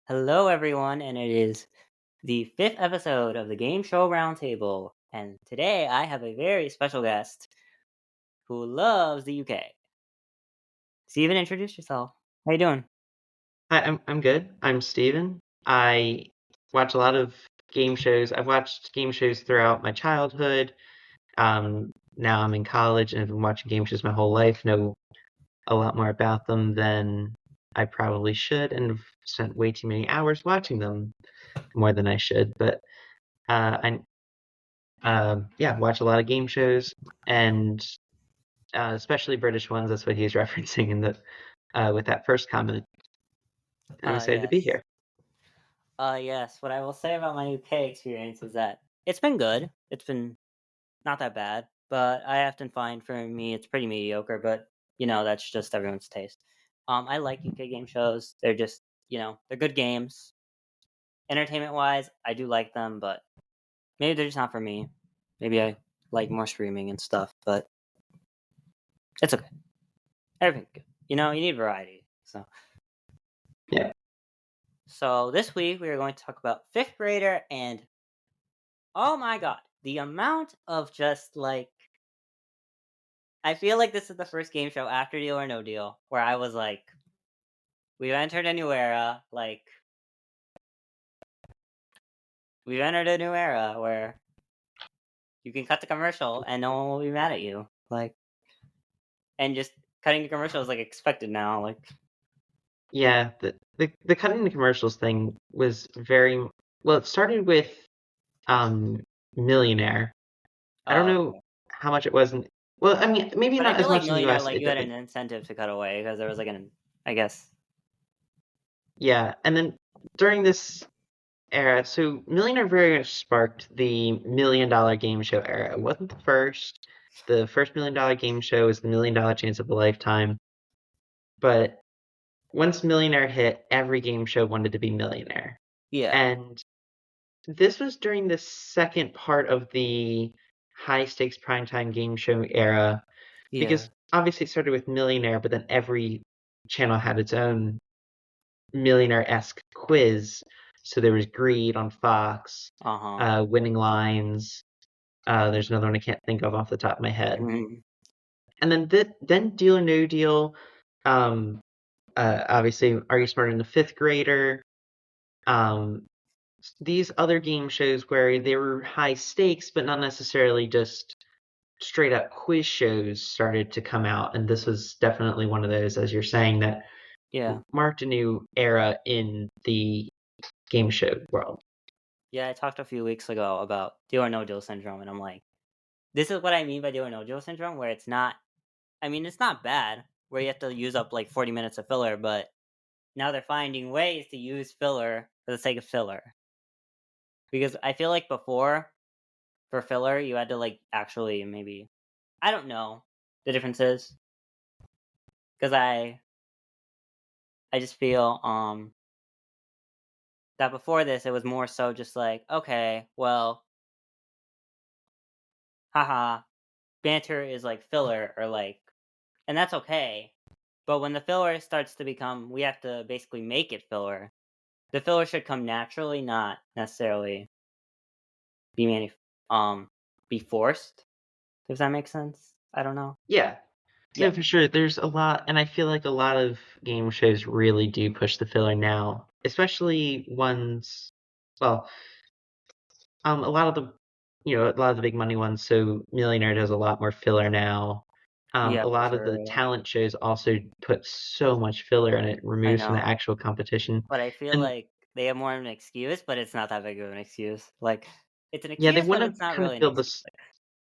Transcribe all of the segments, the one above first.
Hello, everyone, and it is the fifth episode of the Game Show Roundtable. And today I have a very special guest who loves the UK. Steven, introduce yourself. How you doing? Hi, I'm good. I'm Steven. I watch a lot of game shows. I've watched game shows throughout my childhood. Now I'm in college and I've been watching game shows my whole life. Know a lot more about them than I probably should, and have spent way too many hours watching them, more than I should. But yeah, watch a lot of game shows, and especially British ones. That's what he's referencing in the with that first comment. I'm excited to be Yes. here. Yes. What I will say about my UK experience is that it's been good. It's been not that bad, but I often find for me it's pretty mediocre, but that's just everyone's taste. I like UK game shows. They're just, they're good games. Entertainment wise, I do like them, but maybe they're just not for me. Maybe I like more streaming and stuff, but it's okay. Everything's good. You need variety. Yeah. So this week we are going to talk about fifth grader, and oh my god, the amount of just like I feel like this is the first game show after Deal or No Deal where I was like, we've entered a new era. Like we've entered a new era where you can cut the commercial and no one will be mad at you. Like, and just cutting the commercial is like expected now. Like, Yeah, the cutting the commercials thing was very well. It started with um Millionaire. I don't oh, know okay. how much it was in, well, I mean, maybe But I not feel as like much in the Millionaire, US. like you had an incentive to cut away because there was like I guess. Yeah, and then during this era, so Millionaire very much sparked the $1 million game show era. It wasn't the first. The first $1 million game show was the $1 million Chance of a Lifetime. But once Millionaire hit, every game show wanted to be Millionaire. Yeah, And this was during the second part of the high stakes primetime game show era, yeah. because obviously it started with Millionaire, but then every channel had its own millionaire-esque quiz. So there was Greed on Fox, Uh huh. Winning Lines. There's another one I can't think of off the top of my head. Hmm. And then Deal or No Deal. Um, Obviously, Are You Smarter Than a Fifth Grader? Um, these other game shows where they were high stakes, but not necessarily just straight up quiz shows started to come out. And this was definitely one of those, as you're saying, that Yeah, marked a new era in the game show world. yeah. I talked a few weeks ago about Deal or No Deal syndrome, and I'm like, this is what I mean by Deal or No Deal syndrome, where it's not. I mean, it's not bad where you have to use up like 40 minutes of filler, but now they're finding ways to use filler for the sake of filler. Because I feel like before, for filler, you had to like actually maybe I don't know the differences because I just feel that before this it was more so just like okay, well, haha, banter is like filler or like, and that's okay. But when the filler starts to become, we have to basically make it filler. The filler should come naturally, not necessarily be be forced. Does that make sense? I don't know. Yeah, no, Yeah, for sure. There's a lot, and I feel like a lot of game shows really do push the filler now, especially ones. Well, a lot of the, a lot of the big money ones. So Millionaire does a lot more filler now. yeah, A for lot of the sure. talent shows also put so much filler and it I removes from the know, actual competition. but I feel And like they have more of an excuse, but it's not that big of an excuse. Like, it's an yeah, they excuse, want but to it's not kind really of an build excuse. this.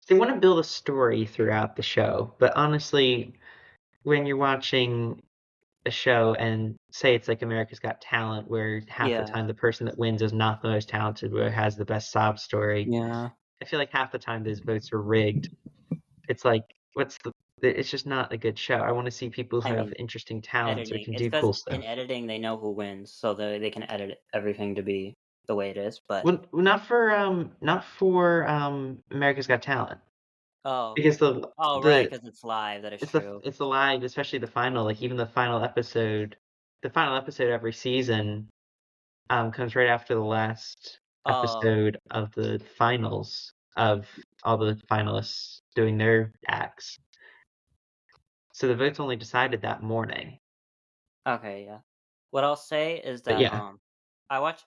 They want to build a story throughout the show, but honestly, when you're watching a show and say it's like America's Got Talent, where half the Yeah, time the person that wins is not the most talented, but has the best sob story. yeah. I feel like half the time those votes are rigged. It's like, what's the? It's just not a good show. I want to see people I who have mean, interesting talents or editing. can It's do because cool in stuff. editing they know who wins, so they can edit everything to be the way it is. But Well, not for America's Got Talent, oh, because okay. Oh, right, the because it's live. That is it's the true. it's the live, especially the final, like even the final episode every season. comes right after the last Oh, episode of the finals of all the finalists doing their acts. So the votes only decided that morning. okay, yeah. What I'll say is But that yeah, I watch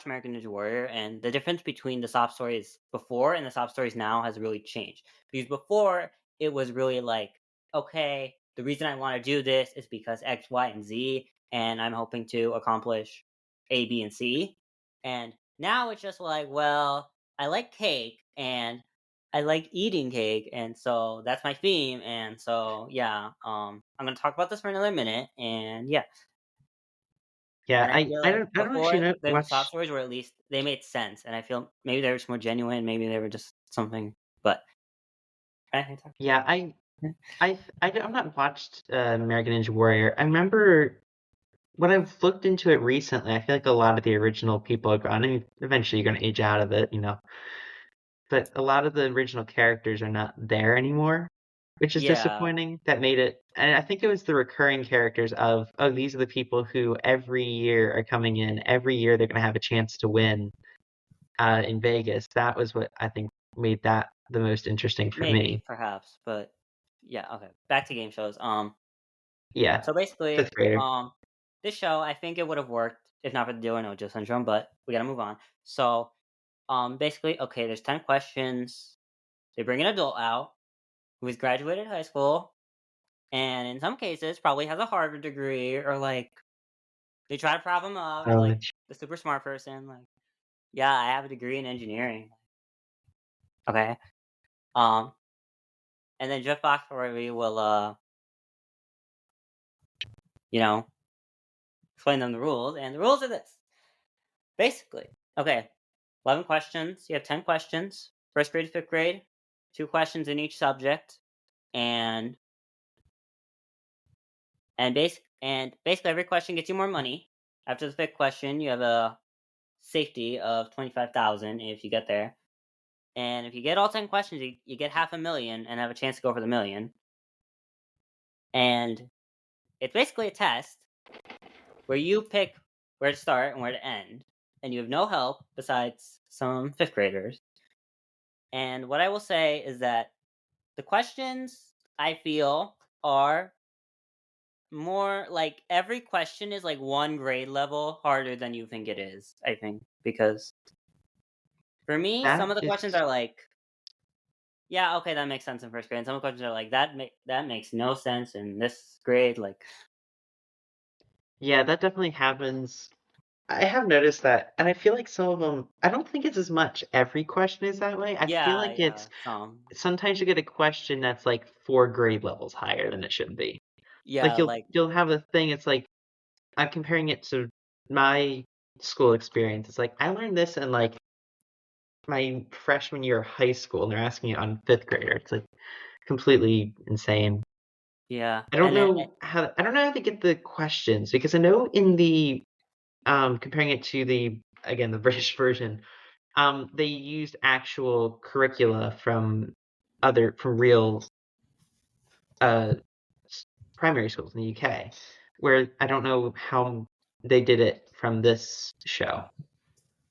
American Ninja Warrior, and the difference between the sob stories before and the sob stories now has really changed. Because before it was really like, okay, the reason I want to do this is because X, Y, and Z, and I'm hoping to accomplish A, B, and C. And now it's just like, well, I like cake and I like eating cake, and so that's my theme. And so yeah, I'm gonna talk about this for another minute, and yeah. yeah. And I I feel I like don't I don't actually before know the sob watch. stories were at least they made sense, and I feel maybe they were just more genuine, maybe they were just something. But can I talk? Yeah, I'm not watched American Ninja Warrior. I remember when I've looked into it recently, I feel like a lot of the original people are gone. I mean, eventually you're gonna age out of it, you know. But a lot of the original characters are not there anymore, which is Yeah, disappointing. That made it, and I think it was the recurring characters of, oh, these are the people who every year are coming in. Every year they're gonna have a chance to win in Vegas. That was what I think made that the most interesting for maybe, me. perhaps, but yeah, okay. Back to game shows. Yeah, So basically, fifth grader. this show I think it would have worked if not for the Dylan Ojo syndrome, but we gotta move on. So, basically, okay, there's 10 questions. They bring an adult out who has graduated high school, and in some cases probably has a Harvard degree or like they try to prop him up as like College. the super smart person. Like, yeah, I have a degree in engineering. Okay. Um, and then Jeff Foxworthy will, you know, explain them the rules. And the rules are this. Basically, okay, 11 questions. You have 10 questions. First grade to fifth grade. 2 questions in each subject. And basically every question gets you more money. After the fifth question, you have a safety of 25,000 if you get there. And if you get all 10 questions, you get half a million and have a chance to go for the million. And it's basically a test where you pick where to start and where to end, and you have no help besides some fifth graders. And what I will say is that the questions I feel are more like every question is like one grade level harder than you think it is, I think. Because for me, some That of the questions is, are like, yeah, okay, that makes sense in first grade. And some of the questions are like, that makes no sense in this grade. Like, yeah, that definitely happens. I have noticed that, and I feel like some of them, I don't think it's as much every question is that way. I feel yeah, like yeah, it's some. sometimes you get a question that's like 4 grade levels higher than it should be. Like Yeah, you'll have a thing, it's like I'm comparing it to my school experience. It's like I learned this in like my freshman year of high school, and they're asking it on fifth grader. It's like completely insane. yeah. I don't know how to get the questions because I know in the comparing it to the again the British version, they used actual curricula from real uh primary schools in the UK, where I don't know how they did it from this show.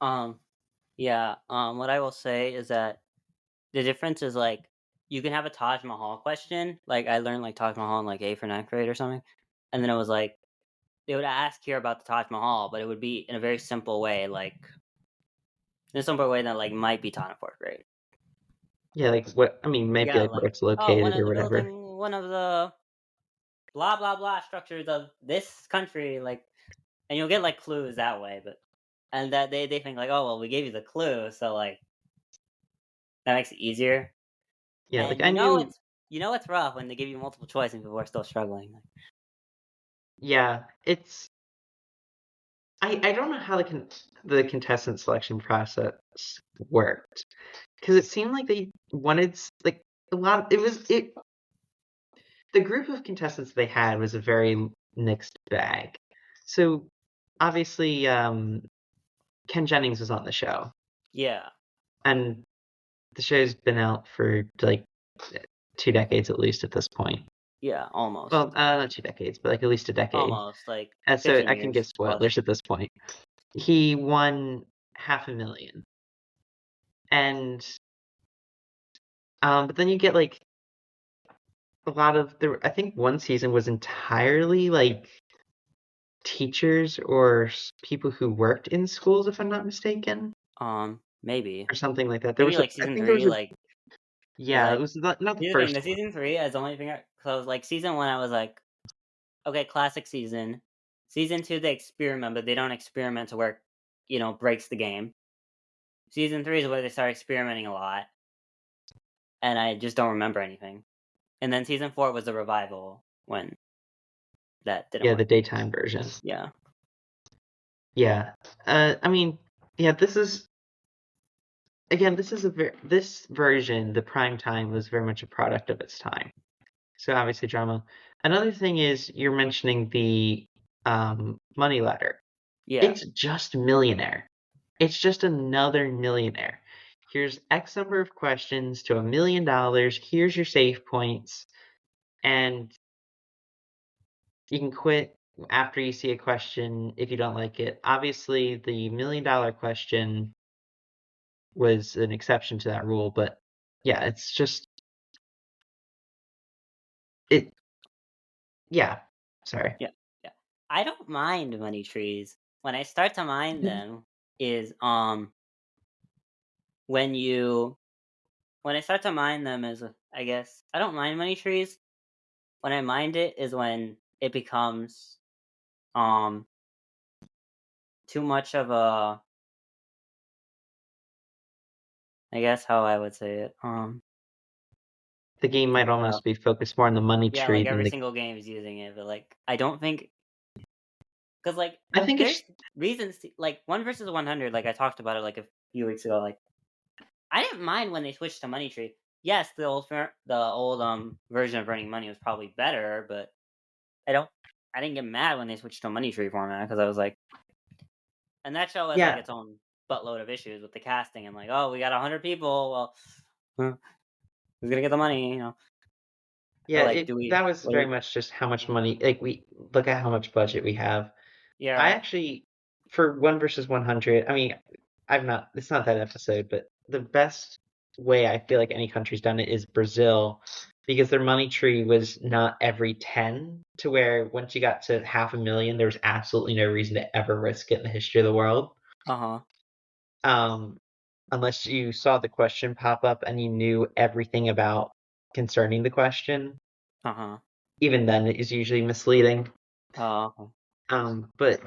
Um, yeah, what I will say is that the difference is, like, you can have a Taj Mahal question, like, I learned, like, Taj Mahal in, like, 8th or ninth grade or something, and then it was, like, they would ask here about the Taj Mahal, but it would be in a very simple way, like, in a simple way that, like, might be taught in 4th grade. Yeah, like what I mean, maybe Yeah, like where like, it's "Oh, located or whatever. one of the blah, blah, blah structures of this country," like, and you'll get, like, clues that way, but and that they think, like, "Oh, well, we gave you the clue, so, like, that makes it easier." Yeah, like And I knew. you know it's rough when they give you multiple choice and people are still struggling. Like, Yeah, it's I don't know how the contestant selection process worked because it seemed like they wanted like a lot. It the group of contestants they had was a very mixed bag. So obviously, Ken Jennings was on the show, yeah, and the show's been out for like 2 decades at least at this point. yeah, Well, almost, not 2 decades, but like at least a decade. almost like And so 15 I can give years plus. spoilers at this point. he won $500,000. And but then you get like a lot of the I think one season was entirely like teachers or people who worked in schools, if I'm not mistaken, Maybe. or something like that. There Maybe was a like I season think there was 3, a like, cause yeah, it like was not the here's the thing, first the one. season 3 is the only thing. So like season 1, I was like, okay, classic season. Season 2, they experiment, but they don't experiment to where breaks the game. Season 3 is where they start experimenting a lot, and I just don't remember anything. And then season 4 was the revival when that didn't Yeah, the work. daytime version. Yeah. Yeah. I mean, yeah, this is again, this version, the prime time was very much a product of its time. So obviously drama. Another thing is you're mentioning the money ladder. Yeah. It's just millionaire. It's just another millionaire. Here's X number of questions to $1 million. Here's your save points, and you can quit after you see a question if you don't like it. Obviously, the $1 million question was an exception to that rule, but yeah, it's just it. Yeah, sorry. Yeah. Yeah. I don't mind money trees. When I start to mind them is when you when I start to mind them is, I guess I don't mind money trees. When I mind it is when it becomes um too much of a, I guess how I would say it. The game might almost be focused more on the money Yeah, tree like than every the. single game is using it, but like I don't think, because like I think there's it's reasons like 1 versus 100. Like I talked about it like a few weeks ago. Like I didn't mind when they switched to money tree. Yes, the old version of earning money was probably better, but I don't I didn't get mad when they switched to money tree format because I was like, and that show has like yeah its own buttload of issues with the casting and like, oh, we got 100 people. Well, who's gonna get the money? yeah. Or like, It do we? that was What do very we? much just how much money. Like we look at how much budget we have. Yeah, I right. actually, for 1 versus 100, I mean, I've not, it's not that episode, but the best way I feel like any country's done it is Brazil, because their money tree was not every 10, to where once you got to 500,000, there was absolutely no reason to ever risk it in the history of the world. Uh huh. Um, Unless you saw the question pop up and you knew everything about concerning the question. Uh huh. Even then, it is usually misleading. Oh. But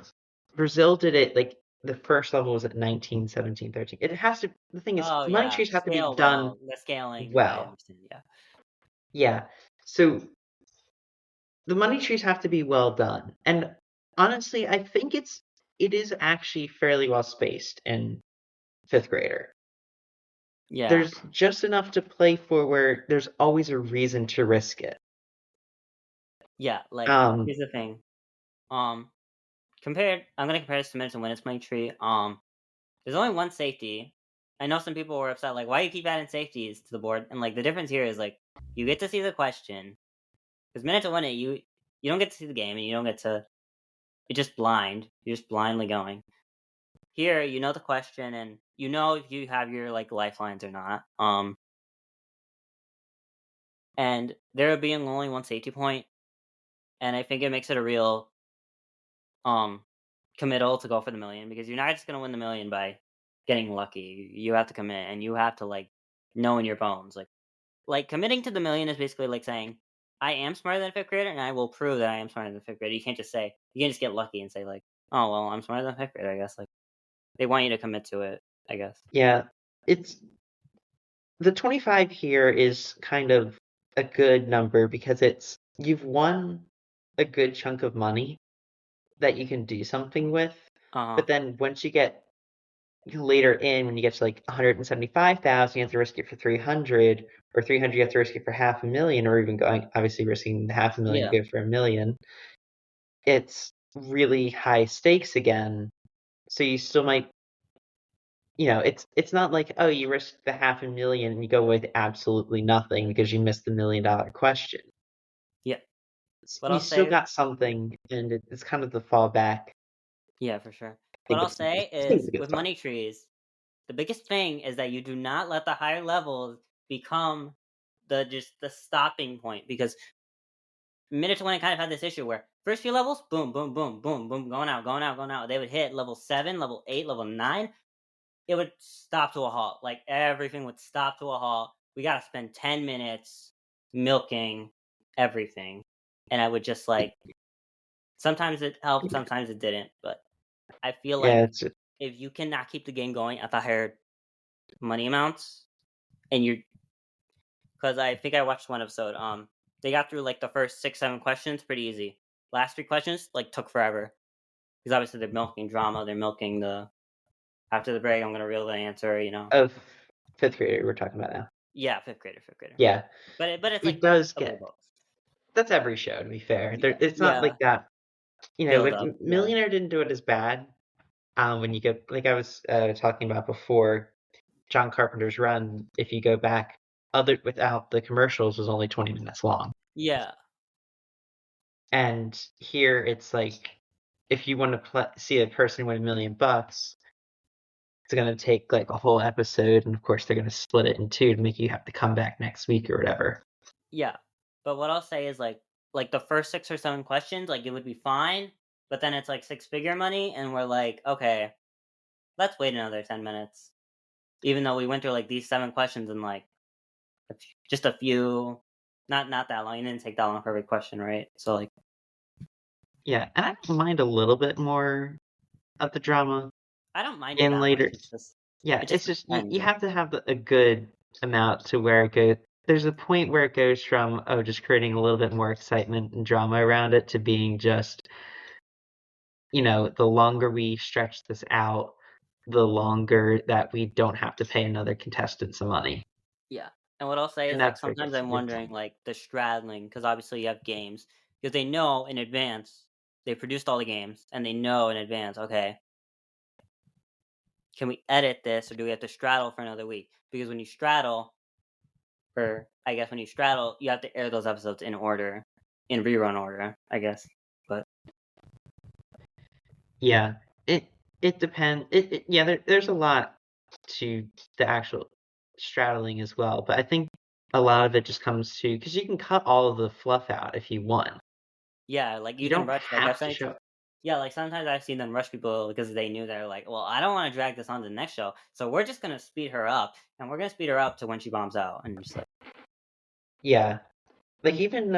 Brazil did it like the first level was at 19, 17, 13. It has to, the thing is, Oh money yeah. trees have to be Scale done well. The scaling, I well. understand. Yeah. Yeah. So the money trees have to be well done. And honestly, I think it is actually fairly well spaced in fifth grader. Yeah. There's just enough to play for where there's always a reason to risk it. Yeah. Like Um, here's the thing. Um, I'm gonna compare this to minutes and when it's money tree. There's only one safety. I know some people were upset, like, why you keep adding safeties to the board? And like the difference here is like you get to see the question because minute to win it, you don't get to see the game and you don't get to. You're just blind. You're just blindly going. Here, you know the question and you know if you have your like lifelines or not. And there being only one safety point, and I think it makes it a real um committal to go for the million because you're not just gonna win the million by getting lucky. You have to commit and you have to like know in your bones. Like committing to the million is basically like saying, I am smarter than a fifth grader and I will prove that I am smarter than a fifth grader. You can't just say you can't just get lucky and say like, oh well, I'm smarter than a fifth grader, I guess. Like they want you to commit to it, I guess. yeah, it's the 25 here is kind of a good number because you've won a good chunk of money that you can do something with. Uh-huh. But then once you get later in, when you get to like 175,000, you have to risk it for 300, or 300, you have to risk it for 500,000, or even going, obviously risking the 500,000 Yeah. to go for 1 million. It's really high stakes again. So you still might, it's not like, oh, you risk the 500,000 and you go with absolutely nothing because you missed the $1 million question. Yeah. But You I'll still say got something, and it's kind of the fallback. yeah, for sure. What I'll say I think it's is a good with spot. money trees, the biggest thing is that you do not let the higher levels become the stopping point, because Minute to Win kind of had this issue where first few levels, boom, boom, boom, boom, boom, going out, going out, going out. They would hit level 7, level 8, level 9. It would stop to a halt. Like everything would stop to a halt. We got to spend 10 minutes milking everything. And I would just like, sometimes it helped, sometimes it didn't. But I feel Yeah, like it's if you cannot keep the game going at the higher money amounts, and you're, because I think I watched one episode, they got through like the first 6, 7 questions pretty easy. Last 3 questions like took forever, because obviously they're milking drama, they're milking the after the break I'm gonna reveal the answer, of fifth grader we're talking about now. Yeah, fifth grader, fifth grader. Yeah, But it's it like does a bit of get. both. That's every show, to be fair. Yeah, It's not yeah, like that. build Like up. Yeah, Millionaire didn't do it as bad. When you go, like I was talking about before, John Carpenter's run, if you go back, other without the commercials, was only 20 minutes long. yeah, And here it's like, if you want to see a person win $1 million, it's going to take like a whole episode, and of course they're going to split it in two to make you have to come back next week or whatever. yeah. But what I'll say is like the first 6 or 7 questions, like it would be fine. But then it's like six-figure money, and we're like, okay, let's wait another 10 minutes. Even though we went through like these 7 questions in like just a few, not that long. You didn't take that long for every question, right? So like, Yeah, and I don't mind a little bit more of the drama I don't mind it in that much. later. Yeah, It just it's just depends. you have to have a good amount to where it goes. There's a point where it goes from, oh, just creating a little bit more excitement and drama around it to being just, the longer we stretch this out, the longer that we don't have to pay another contestant some money. Yeah. And what I'll say And is like that's where it sometimes gets I'm weird. wondering like the straddling, because obviously you have games, because they know in advance they produced all the games, and they know in advance, okay, can we edit this, or do we have to straddle for another week? Because when you straddle, or I guess when you straddle, you have to air those episodes in order, in rerun order, I guess. But Yeah, it depends. Yeah, there's a lot to the actual straddling as well, but I think a lot of it just comes to because you can cut all of the fluff out if you want. yeah, like You you can don't rush. Like I've have to seen, show. yeah, like sometimes I've seen them rush people because they knew they're like, well, I don't want to drag this on to the next show, so we're just gonna speed her up, and we're gonna speed her up to when she bombs out, and just like, Yeah, like even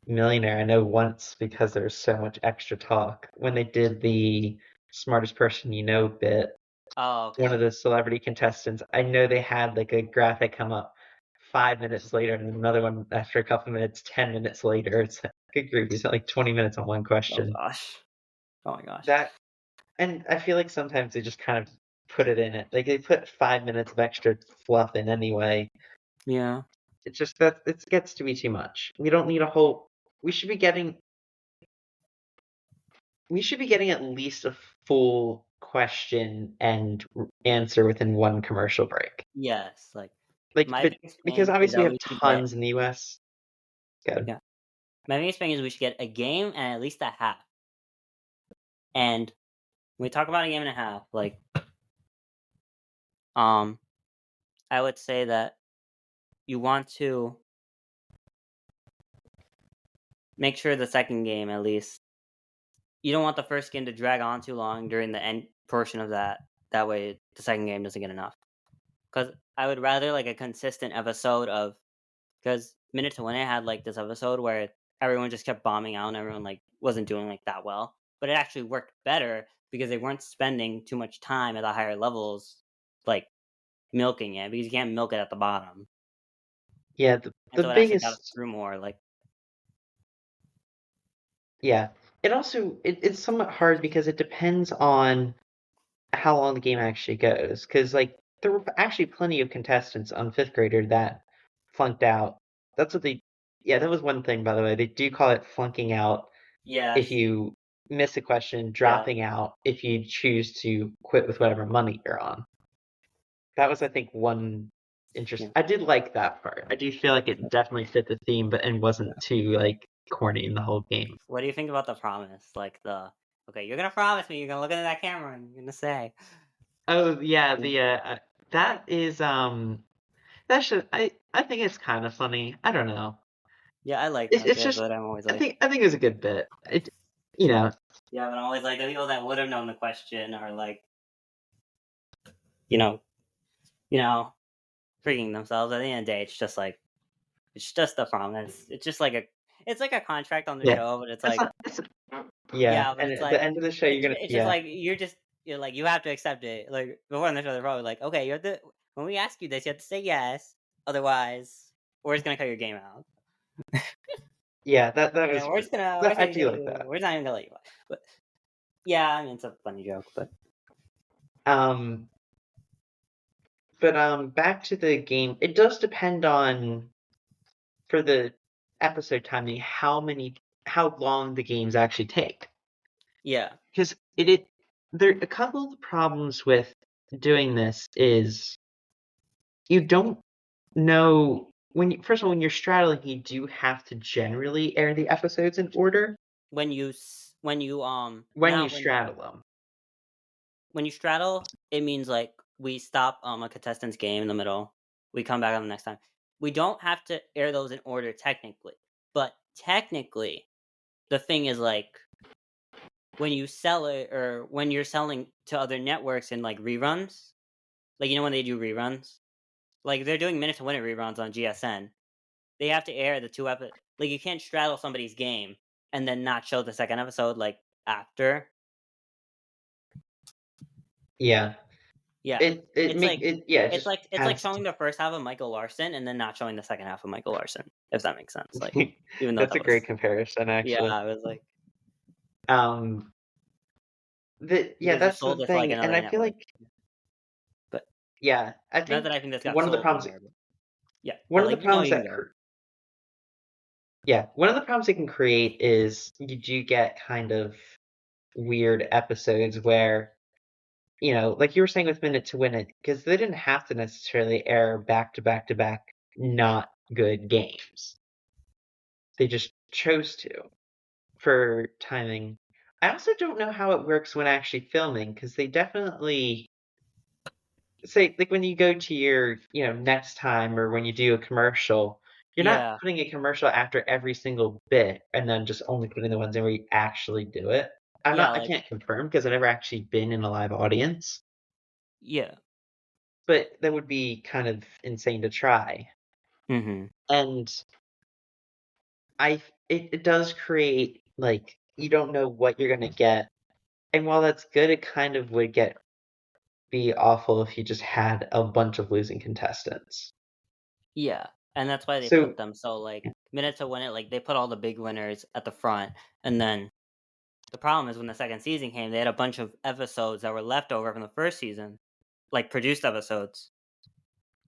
Millionaire, I know once because there's so much extra talk when they did the smartest person you know bit. oh, One of okay, the celebrity contestants, I know they had like a graphic come up 5 minutes later and another one after a couple minutes, 10 minutes later. It's like, good grief, you spent like 20 minutes on one oh question. gosh, oh my gosh, That, and I feel like sometimes they just kind of put it in it. Like they put 5 minutes of extra fluff in anyway. yeah, It's just that it gets to be too much. We don't need a whole, we should be getting, we should be getting at least a full question and answer within one commercial break. yes, like Like, my but biggest because thing is obviously that we we have should get, tons in the US. Good. yeah, my biggest thing is we should get a game and at least a half, and when we talk about a game and a half, like, um, I would say that you want to make sure the second game at least, you don't want the first game to drag on too long during the end portion of that. That way, the second game doesn't get enough. Because I would rather like a consistent episode of, because Minute to Win It had like this episode where everyone just kept bombing out and everyone like wasn't doing like that well, but it actually worked better because they weren't spending too much time at the higher levels, like milking it, because you can't milk it at the bottom, Yeah, and the so it actually got us biggest, through more. Like, yeah. It also it's somewhat hard because it depends on how long the game actually goes. Because like there were actually plenty of contestants on fifth grader that flunked out. That's what they. Yeah, that was one thing by the way. They do call it flunking out if yes, you miss a question, yeah, dropping out if you choose to quit with whatever money you're on. That was, I think, one interest. yeah. I did like that part. I do feel like it definitely fit the theme, but and wasn't too like corny in the whole game. What do you think about the promise? Like Okay, you're gonna promise me you're gonna look into that camera and you're gonna say. Oh yeah, Yeah, that is that should I think it's kind of funny. I don't know. yeah, I like It's that it's bit, just but I'm always like, I think it was a good bit. It you know yeah, but I'm always like the people that would have known the question are like, you know, you know, freaking themselves. At the end of the day, it's just a promise. It's just like it's like a contract on the yeah. show, but it's It's like, not it's yeah. yeah, but And it's at the like, end of the show, you're gonna it's just yeah like you're like you have to accept it. Like before in the show, they're probably like, okay, you're the when we ask you this, you have to say yes, otherwise, we're just gonna cut your game out. yeah. That Yeah, was we're that just I gonna do like that. we're not even gonna let you watch. But yeah, I mean it's a funny joke, but Um, but back to the game. It does depend on for the episode timing how long the games actually take. yeah, Because there a couple of the problems with doing this is you don't know first of all when you're straddling you do have to generally air the episodes in order when you when you now straddle them. when you straddle, it means like we stop a contestant's game in the middle. We come back on the next time. We don't have to air those in order technically, but technically, the thing is like when you sell it or when you're selling to other networks in like reruns, like when they do reruns, like they're doing minute to win it reruns on GSN. They have to air the like you can't straddle somebody's game and then not show the second episode like after. Yeah. Yeah. It It's make like it yeah, it just it's like has showing the first half of Michael Larson and then not showing the second half of Michael Larson, if that makes sense. Like to even though that's a that was great comparison yeah, actually. I was like Um yeah, because you that's the sold it to like thing and another I feel network. like But yeah, I not that think I think this got sold anywhere, but yeah. one But of the like you know problems you can that go. yeah, one of the problems it can create is you do get kind of weird episodes where, like you were saying with Minute to Win It, because they didn't have to necessarily air back to back to back not good games. They just chose to for timing. I also don't know how it works when actually filming, because they definitely say like when you go to your, next time or when you do a commercial, you're not Yeah. putting a commercial after every single bit and then just only putting the ones in where you actually do it. Yeah, I like can't confirm because I've never actually been in a live audience, yeah. but that would be kind of insane to try. Mhm. And it does create like you don't know what you're gonna get. And while that's good, it kind of would be awful if you just had a bunch of losing contestants. Yeah. And that's why they So put them so like minute to win it, like they put all the big winners at the front and then the problem is when the second season came, they had a bunch of episodes that were left over from the first season, like produced episodes,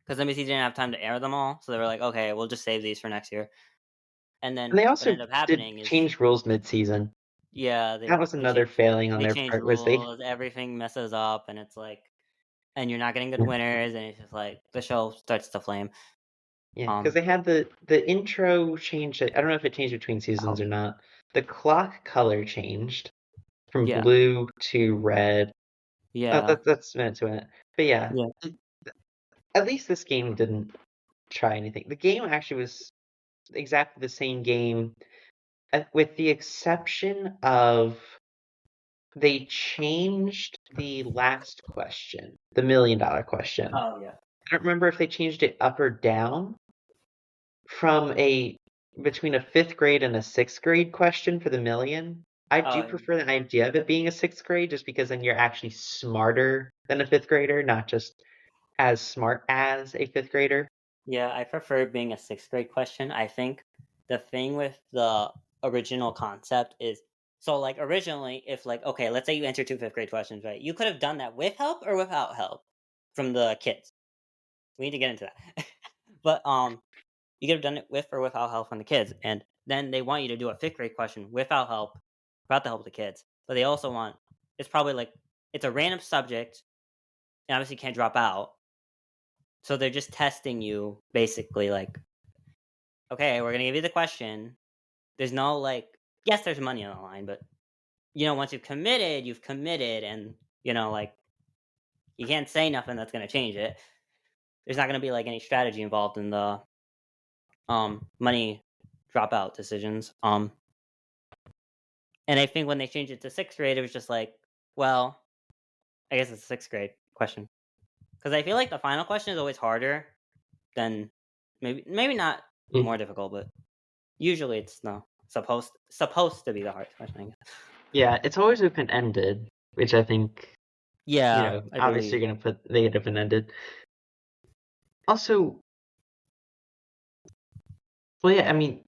because NBC didn't have time to air them all. So they were like, okay, we'll just save these for next year. And and then they what also ended up did happening is, change rules mid-season. yeah, That was another failing on they their changed part was they rules, everything messes up, and it's like, and you're not getting good yeah, winners, and it's just like the show starts to flame. yeah, because Um, they had the intro change. I don't know if it changed between seasons or not. The clock color changed from yeah, blue to red. Oh, yeah, that's meant to it. But yeah, yeah. at least this game didn't try anything. The game actually was exactly the same game, with the exception of they changed the last question, the $1 million question. Oh yeah. I don't remember if they changed it up or down from a between a fifth grade and a sixth grade question for the million. I do Oh prefer the idea of it being a sixth grade just because then you're actually smarter than a fifth grader, not just as smart as a fifth grader. yeah. I prefer being a sixth grade question. I think the thing with the original concept is so like originally, if like okay, let's say you enter two fifth grade questions, right? You could have done that with help or without help from the kids. We need to get into that. But you could have done it with or without help from the kids, and then they want you to do a fifth grade question without help, without the help of the kids. But they also want it's probably like it's a random subject, and obviously you can't drop out. So they're just testing you, basically. Like, okay, we're gonna give you the question. There's no like, yes, there's money on the line, but once you've committed, and like you can't say nothing that's gonna change it. There's not gonna be like any strategy involved in the money dropout decisions. And I think when they changed it to sixth grade, it was just like, well, I guess it's a sixth grade question because I feel like the final question is always harder than maybe not Mm. more difficult, but usually it's no supposed to be the hardest question. I guess. Yeah, it's always open ended, which I think Yeah, I obviously believe. you're gonna put negative open ended. Also, well, yeah, I mean,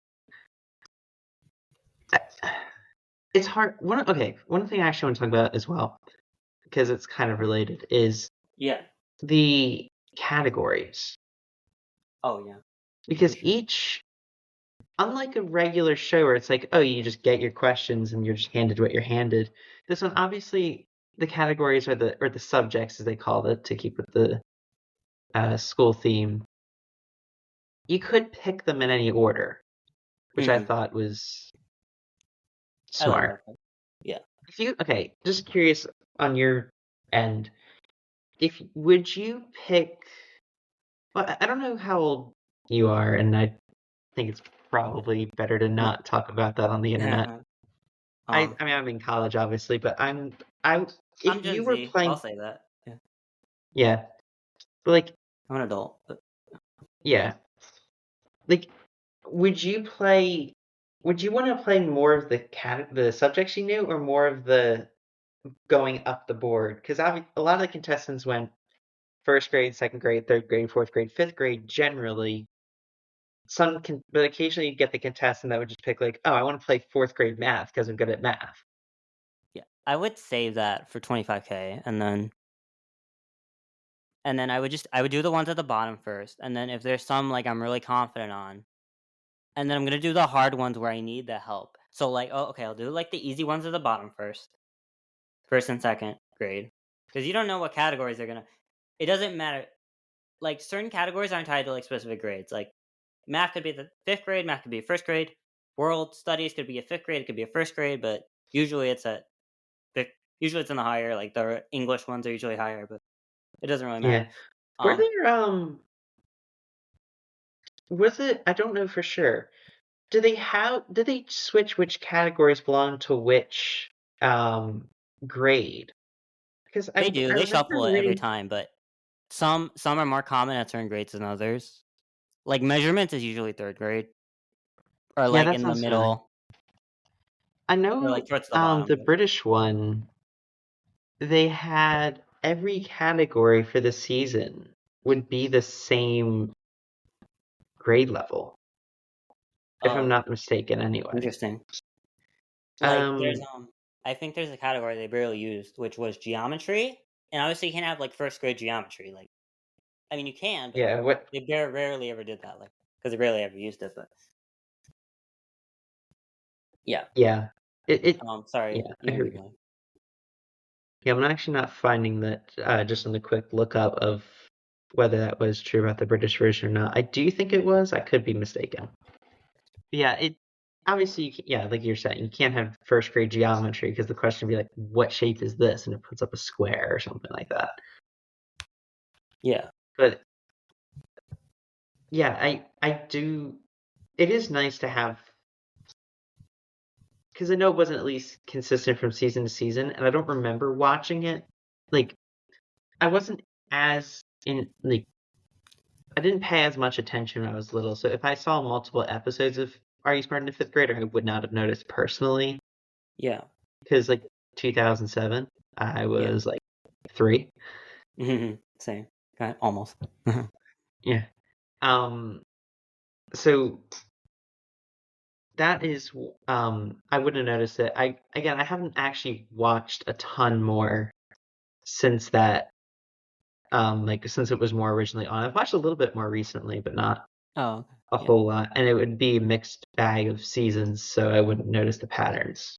it's hard. One thing I actually want to talk about as well, because it's kind of related, is Yeah. the categories. Oh yeah, for Because sure. unlike a regular show where it's like, oh, you just get your questions and you're just handed what you're handed, this one, obviously, the categories or the subjects, as they call it, to keep with the school theme, you could pick them in any order, which I Hmm. thought was I like smart. that. Yeah. Okay, just curious on your end, if would you pick? Well, I don't know how old you are, and I think it's probably better to not talk about that on the internet. I mean, I'm in college, obviously, but I I'm if Gen you were Z. I'll playing, say that. Yeah, yeah, but like, I'm an adult. But yeah, like, would you play? Would you want to play more of the subjects you knew, or more of the going up the board? Because a lot of the contestants went first grade, second grade, third grade, fourth grade, fifth grade generally. But occasionally you get the contestant that would just pick like, oh, I want to play fourth grade math because I'm good at math. yeah, I would save that for 25K, and then I would do the ones at the bottom first, and then if there's some like I'm really confident on, and then I'm gonna do the hard ones where I need the help. So like, oh, okay, I'll do like the easy ones at the bottom first and second grade, because you don't know what categories they're gonna. It doesn't matter. Like certain categories aren't tied to like specific grades. Like math could be the fifth grade, math could be a first grade, world studies could be a fifth grade, it could be a first grade, but usually it's at fifth. Usually it's in the higher. Like the English ones are usually higher, but it doesn't really Yeah. matter. Were Um, there was it I don't know for sure. Did they switch which categories belong to which um grade? Because they I do. They remember shuffle it every reading. time, but some are more common at certain grades than others. Like measurements is usually third grade, or Yeah, like that in the sounds familiar. middle, I or like know towards the bottom. the But British one, they had every category for the season would be the same grade level, if I'm oh, not mistaken anyway. interesting. Like there's Um, I think there's a category they barely used, which was geometry, and obviously you can't have like first grade geometry. Like I mean you can, but yeah, what? they rarely ever did that. Like because they rarely ever used it. But yeah. Yeah, Sorry, yeah, I you can hear keep you. going. Yeah, I'm actually not finding that just on the quick lookup of whether that was true about the British version or not. I do think it was. I could be mistaken. But yeah, it obviously, yeah, like you're saying, you can't have first grade geometry because the question would be like, what shape is this? And it puts up a square or something like that. Yeah. But yeah, I do. It is nice to have because I know it wasn't at least consistent from season to season, and I don't remember watching it. Like I wasn't as in like I didn't pay as much attention when I was little. So if I saw multiple episodes of Are You Smarter Than a Fifth Grader, I would not have noticed personally Yeah. because like 2007, I Yeah. was like 3. Same. Almost. Yeah. Um. So that is I wouldn't have noticed it. I haven't actually watched a ton more since that like since it was more originally on. I've watched a little bit more recently, but not Oh, okay. a Yeah. whole lot. And it would be a mixed bag of seasons, so I wouldn't notice the patterns.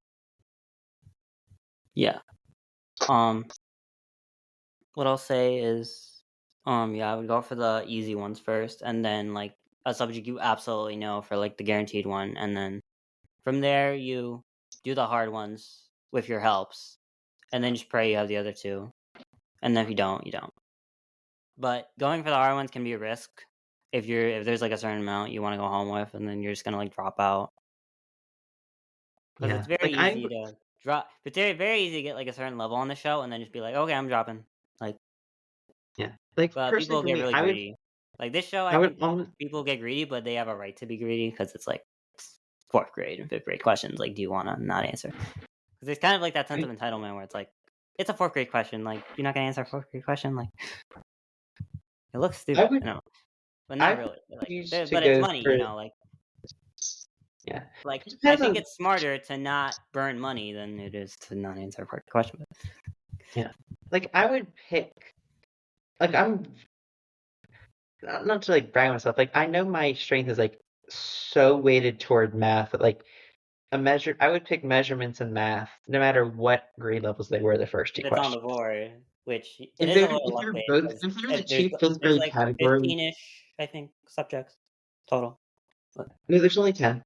Yeah. Um, what I'll say is, yeah, I would go for the easy ones first, and then like a subject you absolutely know for like the guaranteed one, and then from there you do the hard ones. with your helps, and then just pray you have the other two. And then if you don't, you don't. But going for the hard ones can be a risk if there's like a certain amount you want to go home with, and then you're just gonna like drop out because Yeah. it's very Like I easy to drop. It's very easy to get like a certain level on the show, and then just be like, okay, I'm dropping. Like, yeah. Like but personally people for get me, really greedy. Like this show, I I would think almost people get greedy, but they have a right to be greedy because it's like fourth grade and fifth grade questions. Like, do you want to not answer? Because it's kind of like that sense of entitlement where it's like, it's a fourth grade question. Like, you're not gonna answer a fourth grade question. Like, it looks I stupid. would I know, but I not would really. Like, use to but it's go money. for Like, yeah. like It I depends think on it's smarter to not burn money than it is to not answer a fourth grade question. yeah. Like I would pick like I'm not to like brag on myself. Like I know my strength is like so weighted toward math, but like I would pick measurements in math no matter what grade levels they were the first two If it's on the questions. board, which it is a little luck based because If they're the two fifth there's grade like categories, 15-ish, I think, subjects total. But no, there's only 10.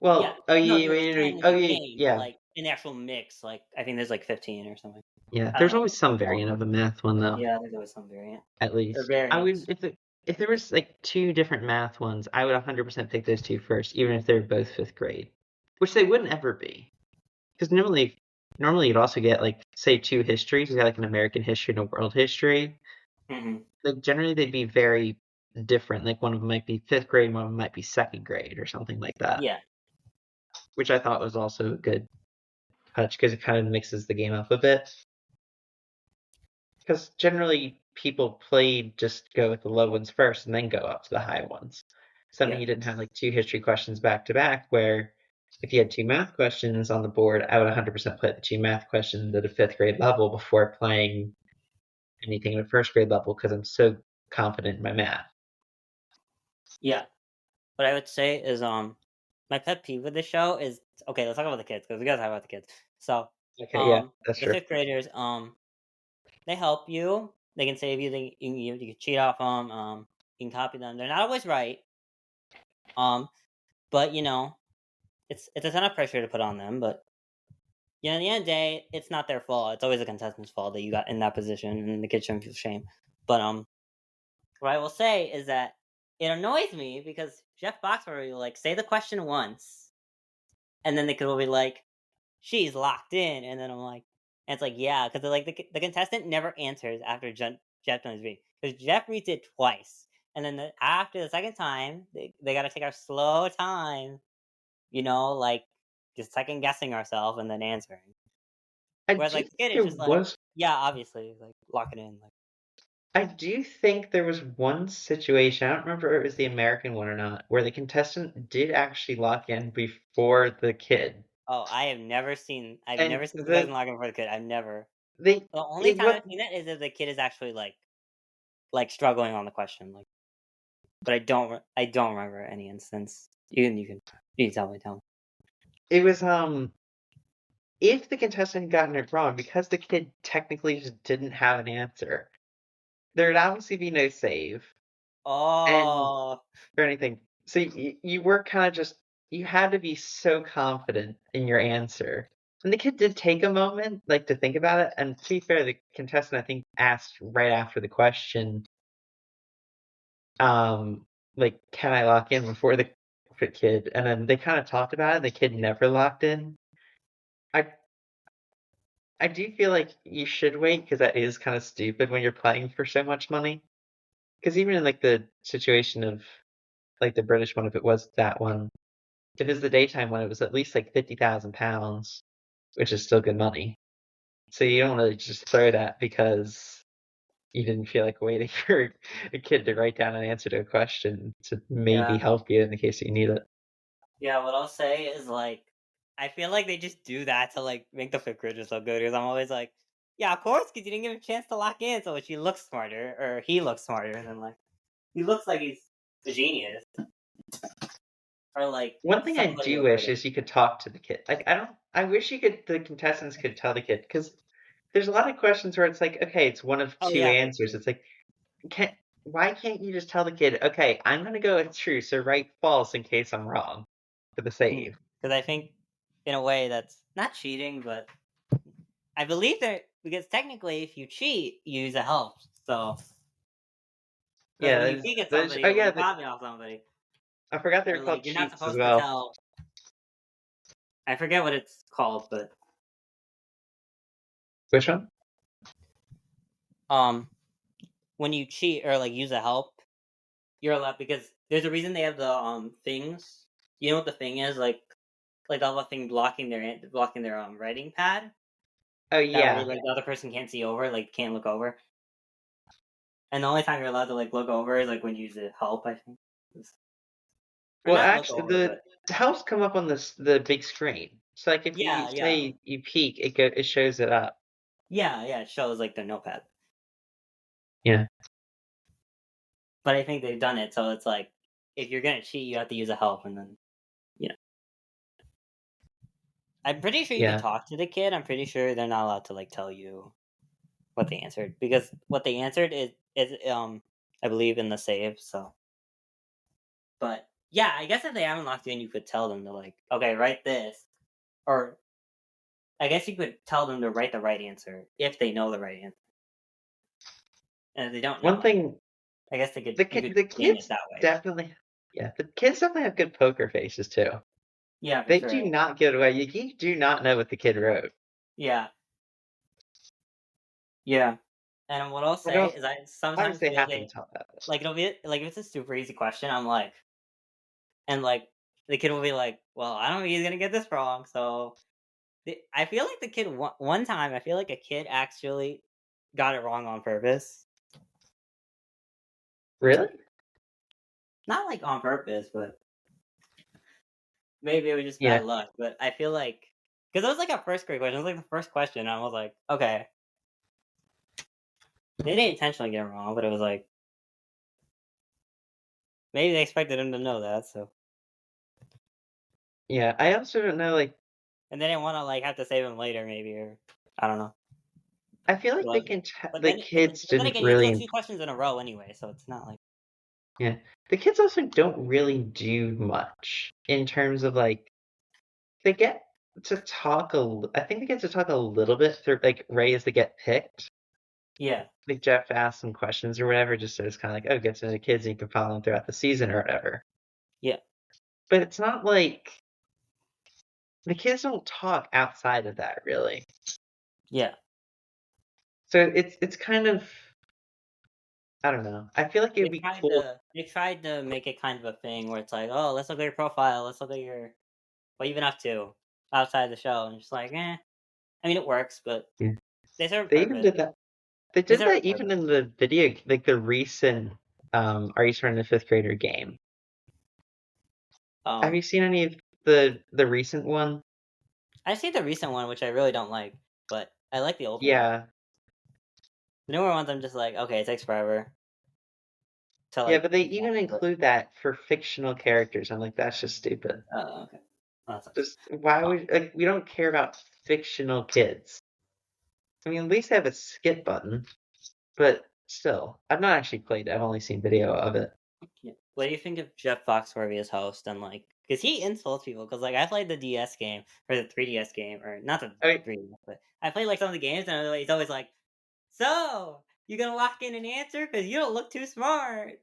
yeah, Well, oh no, yeah, there's 10 in oh the yeah, game, but yeah, like in the actual mix, like I think there's like 15 or something. yeah. I don't There's know. always some variant of the math one though, Yeah, I think there was some variant at or least. I would variants. if there was like two different math ones, I would 100% pick those two first, even if they're both fifth grade, which they wouldn't ever be. Because normally you'd also get like say two histories. You got like an American history and a world history. Hmm. Like generally they'd be very different. Like one of them might be fifth grade, one of them might be second grade or something like that. Yeah, Which I thought was also a good touch because it kind of mixes the game up a bit. Because generally people played just go with the low ones first and then go up to the high ones. So then yeah, you didn't have like two history questions back to back where if you had two math questions on the board, I would 100% play the two math questions at a fifth grade level before playing anything at a first grade level because I'm so confident in my math. yeah. What I would say is my pet peeve with the show is okay. Let's talk about the kids because we gotta talk about the kids. So Okay, yeah, that's the true. fifth graders they help you. They can save you. You can cheat off them. You can copy them. They're not always right. But it's a ton of pressure to put on them. But at the end of the day, it's not their fault. It's always the contestant's fault that you got in that position, and the kids shouldn't feel shame. But what I will say is that it annoys me because Jeff Foxworthy will like say the question once, and then they could be like, "She's locked in," and then I'm like, and it's like, yeah, because like the contestant never answers after Jeff does read because Jeff reads it twice, and then after the second time, they got to take our slow time, like just second guessing ourselves and then answering. I Whereas do like the think kid is there just like, was yeah, obviously, like lock it in, like. I do think there was one situation, I don't remember if it was the American one or not, where the contestant did actually lock in before the kid. Oh, I've And never seen contestant locking for the kid. I've never. they The only it time was I've seen that is if the kid is actually like struggling on the question, like. But I don't remember any instance. You can tell me. it was if the contestant had gotten it wrong, because the kid technically just didn't have an answer, there'd obviously be no save and Oh, or anything. So you were kind of just you had to be so confident in your answer. And the kid did take a moment, like to think about it. And to be fair, the contestant I think asked right after the question, like, can I lock in before the kid? And then they kind of talked about it. The kid never locked in. I I do feel like you should wait because that is kind of stupid when you're playing for so much money. Because even in like the situation of like the British one, if it was that one, if it was the daytime one, it was at least like £50,000, which is still good money. So you don't really just throw that because you didn't feel like waiting for a kid to write down an answer to a question to maybe yeah. help you in the case that you need it. Yeah, what I'll say is like I feel like they just do that to like make the fifth graders look good because I'm always like, yeah, of course, because you didn't give him a chance to lock in, so she looks smarter or he looks smarter, and then like he looks like he's a genius or like One thing I somebody do will wish predict. is you could talk to the kid. Like I wish the contestants could tell the kid because there's a lot of questions where it's like, okay, it's one of Oh two yeah, answers. It's like, can why can't you just tell the kid, okay, I'm gonna go with true, so write false in case I'm wrong for the save. because I think in a way that's not cheating, but I believe that because technically, if you cheat, you use a help. So, like Yeah, when you peek at there's somebody oh or when yeah, you copy off somebody, I forgot they were or like called you're not cheats as supposed to well. tell. I forget what it's called, but Which one? um, when you cheat or like use a help, you're allowed because there's a reason they have the things. You know what the thing is? Like all the thing blocking their writing pad. Oh That way, yeah. like the other person can't see over, like can't look over. And the only time you're allowed to like look over is like when you use the help. I think, or Well, not look actually, over, but the helps come up on the big screen. So like if you yeah, yeah, say you peek, it shows it up. yeah, yeah. It shows like the notepad. Yeah. But I think they've done it so it's like if you're gonna cheat, you have to use a help, and then you know. I'm pretty sure you could Yeah. talk to the kid. I'm pretty sure they're not allowed to like tell you what they answered because what they answered is I believe in the save. So, but yeah, I guess if they haven't locked you in, you could tell them to like okay, write this, or I guess you could tell them to write the right answer if they know the right answer, and if they don't One know it, thing I guess they could the you could the game it kids that way. definitely yeah, the kids definitely have good poker faces too. Yeah, for They do sure. not get away. You do not know what the kid wrote. Yeah, yeah. And what I'll I say don't is I sometimes obviously they feel have to they tell that. like it'll be like if it's a super easy question, I'm like, and like the kid will be like, well, I don't think he's gonna get this wrong, so I feel like the kid one time I feel like a kid actually got it wrong on purpose. Really? Not like on purpose, but maybe it was just Yeah. bad luck. But I feel like because it was like a first grade question, it was like the first question. And I was like, okay, they didn't intentionally get it wrong, but it was like maybe they expected him to know that. So Yeah. I also don't know, like and they didn't want to like have to save him later, maybe or I don't know. I feel like But the kids but then didn't again, you have to go really 2 questions in a row anyway, so it's not like yeah. The kids also don't really do much in terms of like they get to talk I think they get to talk a little bit through like Ray as they get picked. yeah, Like Jeff asks some questions or whatever, just so it's kind of like, oh, get to know the kids and you can follow them throughout the season or whatever. yeah, But it's not like the kids don't talk outside of that really. yeah. So it's kind of I don't know. I feel like it would be cool. They tried to make it kind of a thing where it's like, oh, let's look at your profile, let's look at your what you've been up to outside the show, and just like, eh. I mean, it works, but Yeah. they serve a They even purpose. did that. They They did serve that a even purpose. in the video, like the recent Are You Starting a Fifth Grader game. Have Um, you seen any of the recent one? I see the recent one, which I really don't like, but I like the old one. Yeah. The newer ones, I'm just like, okay, it takes forever to Yeah, like. but they even include that for fictional characters. I'm like, that's just stupid. Okay, well, that sucks. Just why Um, would like we don't care about fictional kids. I mean, at least they have a skip button, but still, I've not actually played it. I've only seen video of it. yeah. What do you think of Jeff Foxworthy as host and like? Because he insults people. Because like I played the DS game or the 3DS game or not the I mean, 3DS, but I played like some of the games and he's always like, "So you gonna lock in an answer? Because you don't look too smart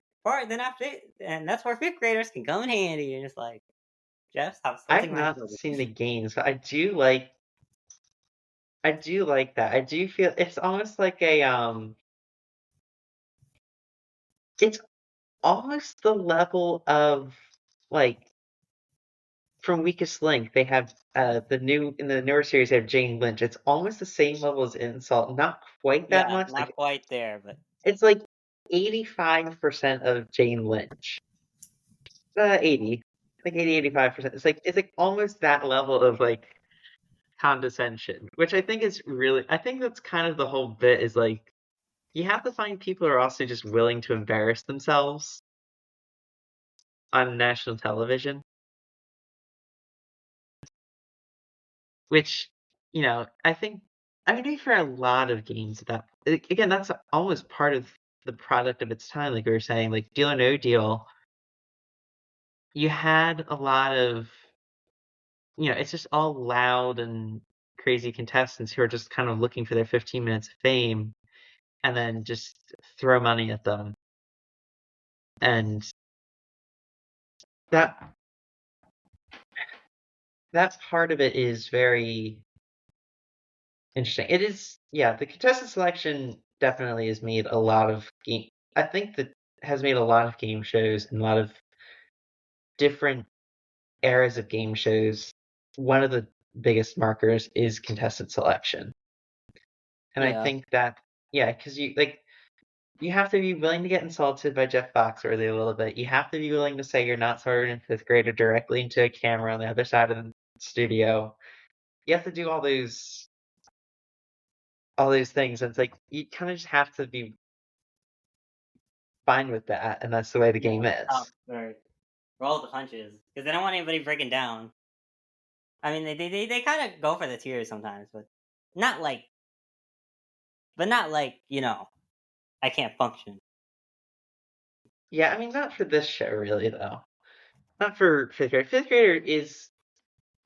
than I fit, and that's where fifth graders can come in handy." And just like Jeff, stop I've insulting my not children. seen the games, but I do like that. I do feel it's almost like a it's almost the level of like from Weakest Link. They have in the newer series they have Jane Lynch. It's almost the same level as Insult, not quite that Yeah, much. not quite there, but It's like 85% of Jane Lynch. 80. Like 85%. It's like almost that level of like condescension, which I think is really I think that's kind of the whole bit is like you have to find people who are also just willing to embarrass themselves on national television, which, I mean, maybe for a lot of games again, that's almost part of the product of its time. Like we were saying, like Deal or No Deal, you had a lot of it's just all loud and crazy contestants who are just kind of looking for their 15 minutes of fame and then just throw money at them. And that that part of it is very interesting. It is, yeah, the contestant selection definitely has made a lot of game. I think that has made a lot of game shows and a lot of different eras of game shows. One of the biggest markers is contestant selection. And I Yeah, think that, yeah, because you have to be willing to get insulted by Jeff Foxworthy a little bit. You have to be willing to say you're not smarter than fifth grader directly into a camera on the other side of the studio. You have to do all those things, and it's like you kind of just have to be fine with that, and that's the way the yeah. game Oh, is. or roll the punches because they don't want anybody breaking down. I mean, they kind of go for the tears sometimes, not like, not like I can't function. Yeah, I mean, not for this show really though. Not for fifth grade. Fifth grader is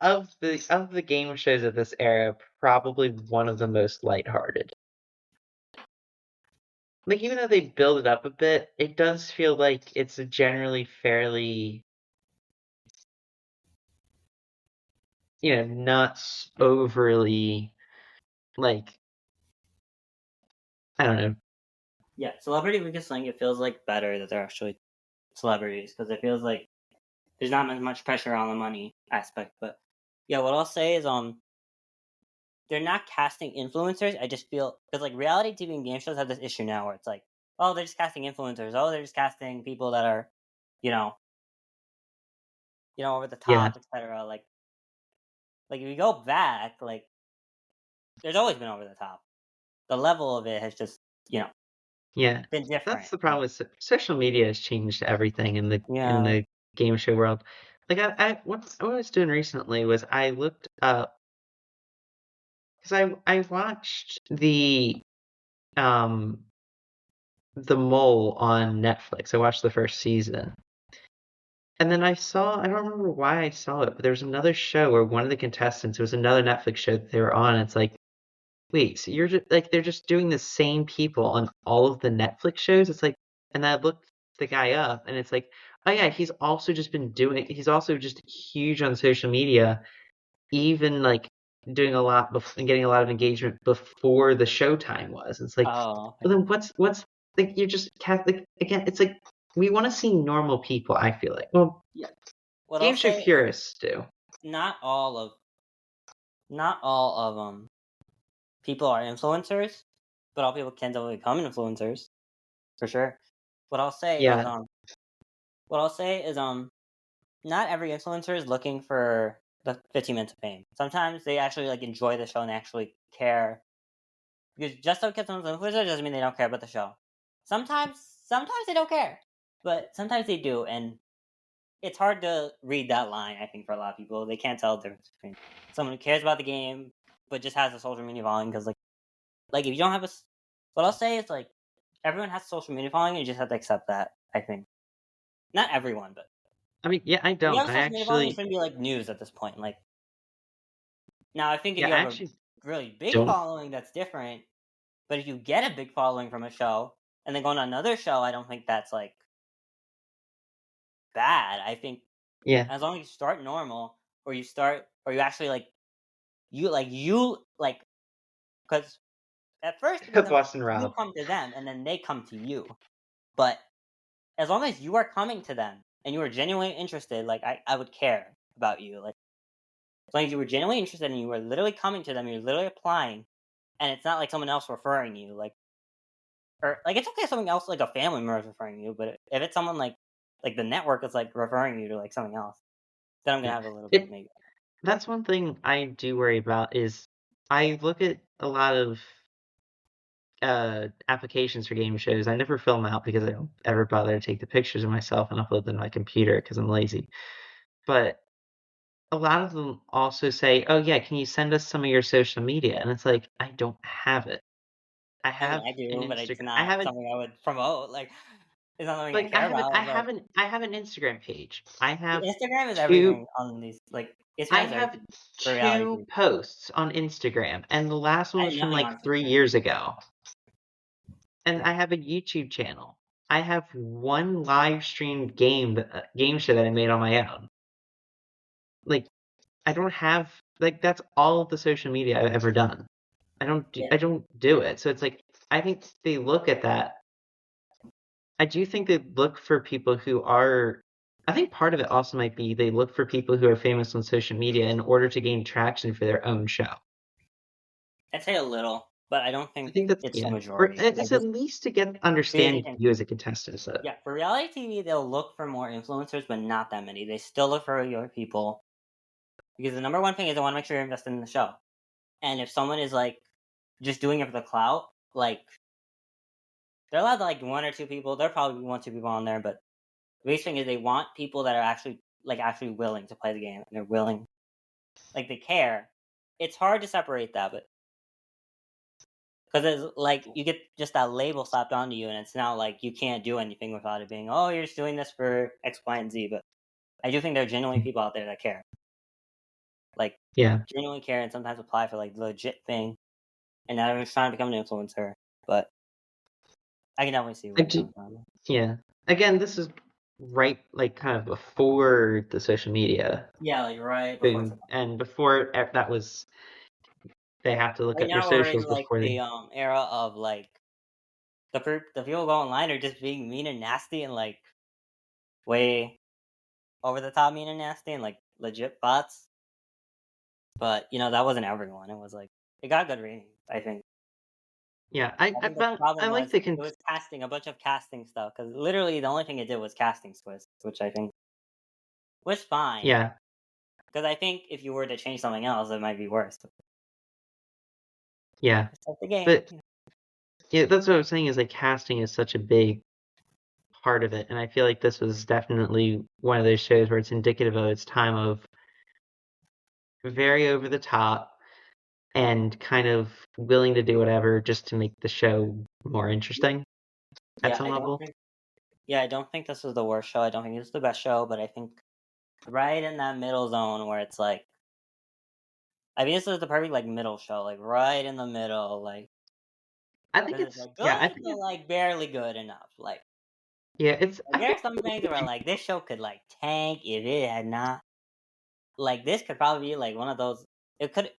of the game shows of this era probably one of the most lighthearted. Like even though they build it up a bit, it does feel like it's a generally fairly not overly like I don't know. Yeah, celebrity weakest link. It feels like better that they're actually celebrities because it feels like there's not as much pressure on the money aspect. But yeah, what I'll say is they're not casting influencers. I just feel because like reality TV and game shows have this issue now where it's like, oh, they're just casting influencers. Oh, they're just casting people that are, you know, over the Yeah, top, etc. Like if you go back, like there's always been over the top. The level of it has just, you know, yeah. been That's different. the problem with social media has changed everything in the in Yeah. the game show world. Like what I was doing recently was I looked up because I watched um the Mole on Netflix. I watched the first season. And then I don't remember why I saw it, but there was another show where one of the contestants, it was another Netflix show that they were on. It's like, wait, so you're just like they're just doing the same people on all of the Netflix shows? It's like, and I looked the guy up, and it's like, oh yeah, he's also just huge on social media, even like doing a lot and getting a lot of engagement before the showtime was. It's like, Oh, well okay. then what's like you're just Catholic again? It's like we want to see normal people. I feel like, well, Yeah. What I'll game show say is purists do. not all of not all of people are influencers, but all people can definitely become influencers for sure. What I'll say is Yeah, um what I'll say is not every influencer is looking for the 15 minutes of fame. Sometimes they actually like enjoy the show and they actually care. Because just because someone's an influencer doesn't mean they don't care about the show. Sometimes they don't care, but sometimes they do, and it's hard to read that line. I think for a lot of people, they can't tell the difference between someone who cares about the game but just has a social media following. Because like if you don't have what I'll say is like everyone has social media following, and you just have to accept that. I think not everyone, but I mean, yeah, I if you don't. have a I social media following, it actually, shouldn't be like news at this point. Like now, I think if yeah, you I have a actually really big don't. following, that's different. But if you get a big following from a show and then go on another show, I don't think that's like bad. I think Yeah, as long as you start normal or you actually like because at first Boston you Rob. come to them and then they come to you. But as long as you are coming to them and you are genuinely interested, like I would care about you. Like as long as you were genuinely interested and you were literally coming to them, you're literally applying, and it's not like someone else referring you, like or like it's okay if something else like a family member is referring you, but if it's someone like the network is like referring you to like something else, then I'm gonna Yeah, have a little bit it. maybe. That's one thing I do worry about is I look at a lot of applications for game shows. I never fill them out because I don't ever bother to take the pictures of myself and upload them to my computer because I'm lazy. But a lot of them also say, "Oh yeah, can you send us some of your social media?" And it's like, I don't have it. I I mean, have I an do, but it's Instagram. I not have an something I would promote. Like It's not something I Like care about, but I have an Instagram page. I have Instagram is two everything on these. Like I Instagram is have everything for reality two TV. posts on Instagram, and the last one I was have from nothing like on 3 years Instagram. ago. And Yeah, I have a YouTube channel. I have one live streamed game show that I made on my own. Like I don't have like that's all of the social media I've ever done. yeah. I don't do it. So it's like I think they look at that. I do think they look for people who are I think part of it also might be they look for people who are famous on social media in order to gain traction for their own show. I'd say a little, but I don't I think think that's it's the yeah. Or majority. Like it's at this, least to get here's the understand thing. you as a contestant. So Yeah, for reality TV, they'll look for more influencers, but not that many. They still look for your people because the number one thing is they want to make sure you're invested in the show. And if someone is like just doing it for the clout, like they're allowed to like one or two people. There probably one or two people on there, but the biggest thing is they want people that are actually willing to play the game and they're willing, like they care. It's hard to separate that, but because it's like you get just that label slapped onto you, and it's now like you can't do anything without it being, oh, you're just doing this for X, Y, and Z. But I do think there are genuinely people out there that care, like yeah, genuinely care, and sometimes apply for like the legit thing, and not everyone's trying to become an influencer. But I can definitely see I where you're do, coming from. yeah. Again, this is right like kind of before the social media Yeah, like right before boom, TikTok. and before that was they have to look Right up your now we're in socials like before the they. era of like the people go online are just being mean and nasty and like way over the top mean and nasty and like legit bots. But that wasn't everyone. It was like it got good ratings. I think. Yeah, I think the problem I like was the it was casting a bunch of casting stuff because literally the only thing it did was casting twists, which I think was fine. yeah, Because I think if you were to change something else, it might be worse. yeah. It's like the game. But yeah, that's what I was saying is like casting is such a big part of it, and I feel like this was definitely one of those shows where it's indicative of its time of very over the top and kind of willing to do whatever just to make the show more interesting at Yeah, some I don't level. think. Yeah, I don't think this is the worst show. I don't think it's the best show, but I think right in that middle zone where it's like, I mean, this is the perfect like middle show, like right in the middle, like I think because it's it's like yeah, I good, think but it like barely good enough. yeah, it's Like I there are think some things where like this show could like tank if it had not like this could probably be like one of those. It could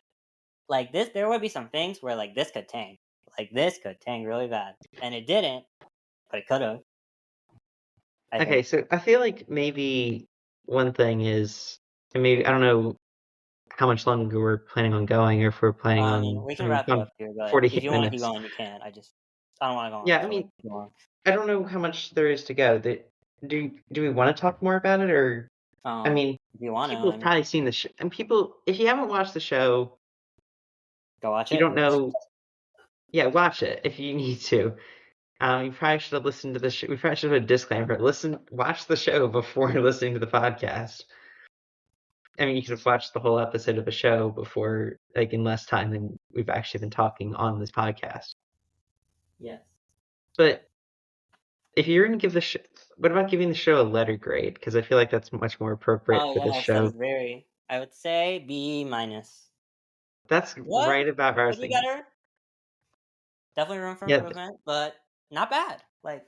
like this. There would be some things where like this could tank, like this could tank really bad, and it didn't, but it could have. I okay, think. so I feel like maybe one thing is and maybe I don't know how much longer we're planning on going or if we're planning I mean, on we I can mean wrap we've it gone up here, but if 48 you want to keep minutes. going, you can. I don't want to go on Yeah, I for like mean, too long. I don't know how much there is to go. Do we want to talk more about it or I mean, If you want to, people I have mean, probably seen the show and people if you haven't watched the show, go watch you it. don't know yeah, watch it if you need to. You probably should have listened to the show. We probably should have a disclaimer. Watch the show before listening to the podcast. I mean, you could have watched the whole episode of a show before, like, in less time than we've actually been talking on this podcast. Yes. But if you're going to give the show, what about giving the show a letter grade? Because I feel like that's much more appropriate Oh for this yes, that show. is very. I would say B minus. That's What right about where I was could be thinking. better? Definitely room for Yeah, improvement, but not bad. Like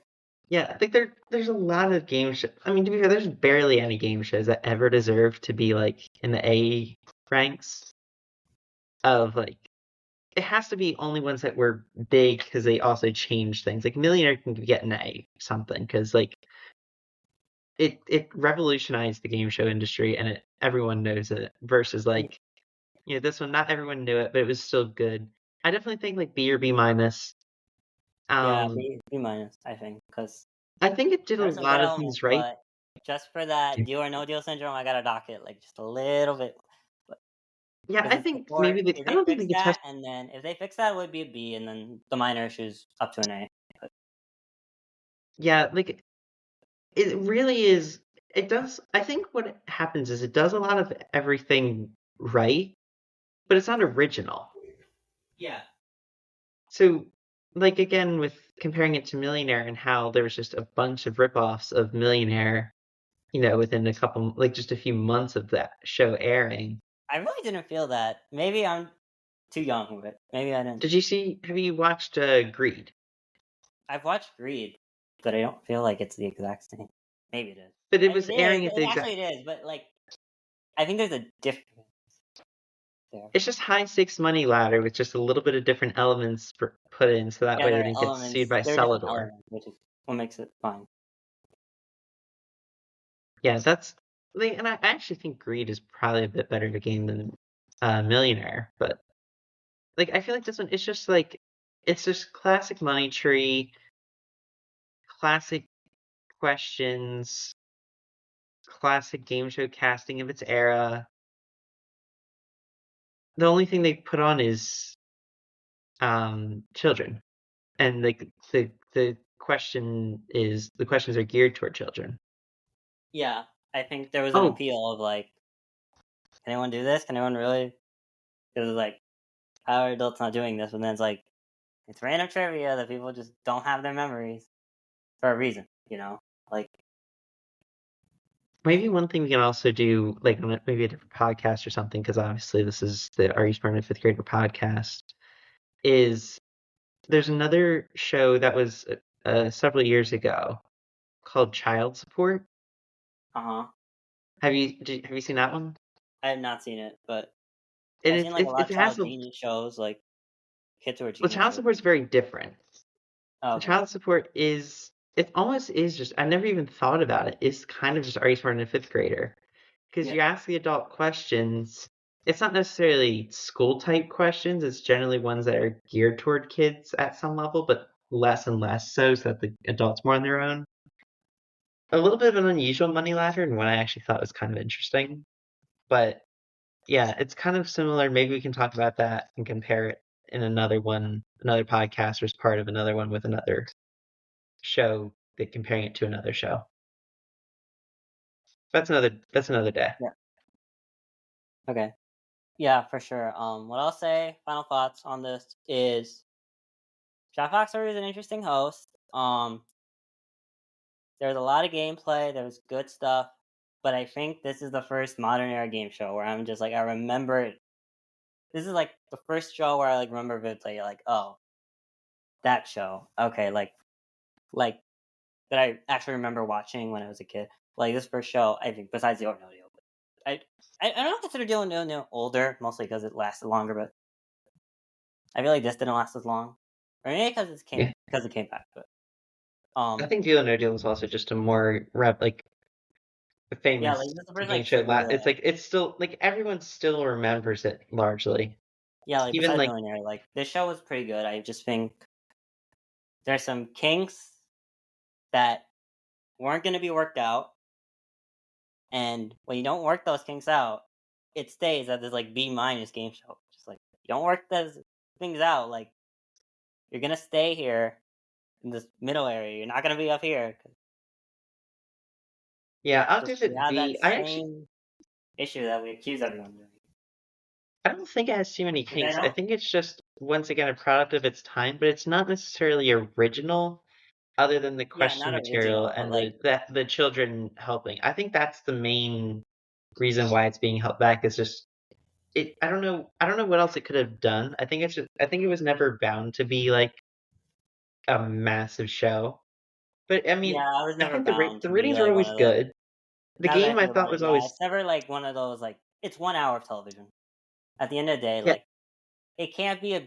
yeah. I think there's a lot of game shows. I mean, to be fair, there's barely any game shows that ever deserve to be like in the A ranks of like it has to be only ones that were big because they also changed things. Like Millionaire can get an A something because like it revolutionized the game show industry and everyone knows it. Versus like this one, not everyone knew it, but it was still good. I definitely think like B or B minus. yeah, Um, B minus. I think because I think it did a there's some good lot of elements, things right. but just for that deal or no deal syndrome, I gotta dock it like just a little bit. Yeah, Because I it's think before maybe if I they don't think fix the that, contest. and then if they fix that, it would be a B, and then the minor issues up to an A. But Yeah, like it really is. It does. I think what happens is it does a lot of everything right, but it's not original. yeah, So like again with comparing it to Millionaire and how there was just a bunch of ripoffs of Millionaire, within a couple, like just a few months of that show airing. I really didn't feel that. Maybe I'm too young, but maybe I didn't. Have you watched Greed? I've watched Greed, but I don't feel like it's the exact same. Maybe it is. But it was It is. airing at the exact. Actually, it is. But like, I think there's a difference there. It's just high stakes money ladder with just a little bit of different elements put in, so that Yeah, way they there are didn't get sued elements. by There are different Celador. elements, which is what makes it fun. Yeah, and I actually think Greed is probably a bit better of a game than Millionaire, but like I feel like this one, it's just classic money tree, classic questions, classic game show casting of its era. The only thing they put on is children, and like the questions are geared toward children. Yeah, I think there was an Oh, appeal of like, can anyone do this? Can anyone really? Because like, how are adults not doing this? And then it's like, it's random trivia that people just don't have their memories for a reason, you know? Like, maybe one thing we can also do, like on maybe a different podcast or something, because obviously this is the Are You Smart Enough Fifth Grader podcast, is there's another show that was several years ago called Child Support. uh huh. Have you seen that one? I have not seen it, but And I've seen like a lot it of has child genius shows, like kids who are well, Child geniuses. Support is very different. Oh, So okay. Child Support it almost is just, I never even thought about it. It's kind of just Are You Smart Enough Fifth Grader? Because Yeah. you ask the adult questions. It's not necessarily school type questions. It's generally ones that are geared toward kids at some level, but less and less so that the adults more on their own. A little bit of an unusual money ladder, and one I actually thought was kind of interesting. But yeah, it's kind of similar. Maybe we can talk about that and compare it in another podcast, or as part of another one with another show, that comparing it to another show. That's another day. Yeah. Okay. Yeah, for sure. What I'll say, final thoughts on this is Jack Foxworthy is an interesting host. There's a lot of gameplay. There's good stuff, but I think this is the first modern era game show where I'm just like I remember it. This is like the first show where I like remember vividly, like oh that show. Okay, like that I actually remember watching when I was a kid. Like this first show, I think besides the Ordinary Deal, I don't consider Deal No older, mostly because it lasted longer, but I feel like this didn't last as long, or maybe Yeah, because it came back. But I think Deal or No Deal is also just a more yeah, like famous this is the first game like show. trivia. It's like it's still like everyone still remembers it largely. Yeah, like Even besides like Millionaire, like this show was pretty good. I just think there's some kinks that weren't going to be worked out, and when you don't work those kinks out, it stays as this like B minus game show. Just like you don't work those things out, like you're gonna stay here in this middle area. You're not gonna be up here. 'Cause yeah, I'll just give we it have B. that same issue that we accuse everyone of doing. I don't think it has too many Because I kinks. I don't. think it's just once again a product of its time, but it's not necessarily original, other than the Yeah, question not material original, but and like the children helping. I think that's the main reason why it's being held back, is just it. I don't know what else it could have done. I think it was never bound to be like a massive show. But I yeah, mean, I was I never think bound the to be ratings are like one always of those. good. The Now that I game I think thought about it, was yeah, always it's never like one of those like it's 1 hour of television. At the end of the day, yeah. like it can't be as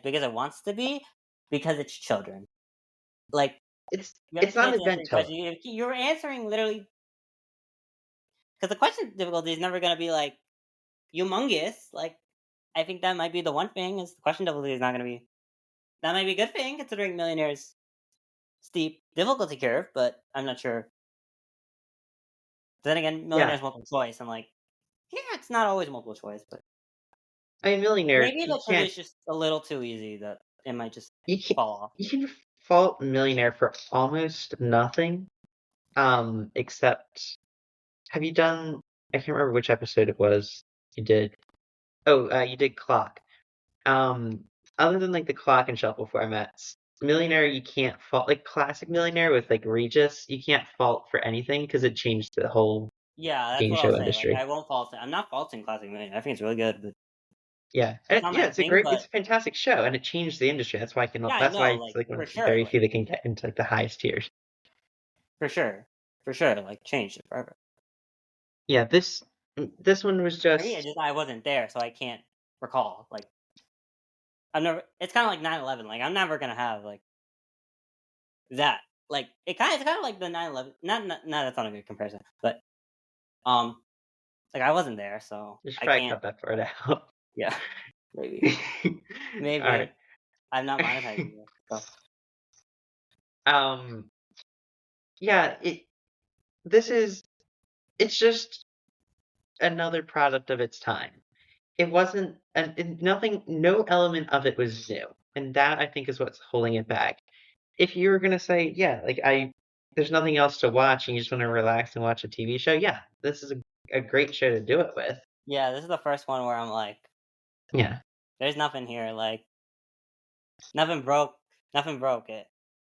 big as it wants to be because it's children. Like you have It's to pay not attention event because television. you're answering literally because the question difficulty is never gonna be like humongous. Like I think that might be the one thing is the question difficulty is not gonna be that might be a good thing considering Millionaire's steep difficulty curve, but I'm not sure. Then again, Yeah, Millionaire's multiple choice. I'm like, yeah, it's not always multiple choice, but I mean, Millionaire, maybe the trivia is just a little too easy that it might just you can't fall off. you can fault Millionaire for almost nothing. Except, have you done? I can't remember which episode it was. You did. Oh, you did Clock. Um, Other than like the clock and shuffle formats, Millionaire, you can't fault, like classic Millionaire with like Regis, you can't fault for anything because it changed the whole Yeah, that's game what I'll show say. Like, industry. I won't fault it. I'm not faulting Classic Millionaire. I think it's really good, but Yeah, it's not yeah, my thing. it's But a fantastic show, and it changed the industry. yeah, I That's why know, it's like like one for of the sure, very like few that can get into like the highest tiers. for sure, for sure, like changed it forever. Yeah, this one was For me, just I wasn't there, so I can't recall. Like, I've never. It's kind of like 9/11. Like, I'm never gonna have like that. Like, it's kind of like the 9/11. Not that's not a good comparison, but um, like I wasn't there, so you should I probably can't. cut that part out. Yeah, maybe, All right. maybe I'm not monetizing it. So Um, yeah, this is it's just another product of its time. It wasn't and nothing no element of it was new. And that I think is what's holding it back. If you were gonna say, yeah, like there's nothing else to watch and you just want to relax and watch a TV show, yeah, this is a great show to do it with. yeah, this is the first one where I'm like, Yeah. there's nothing here. Like, nothing broke. Nothing broke it.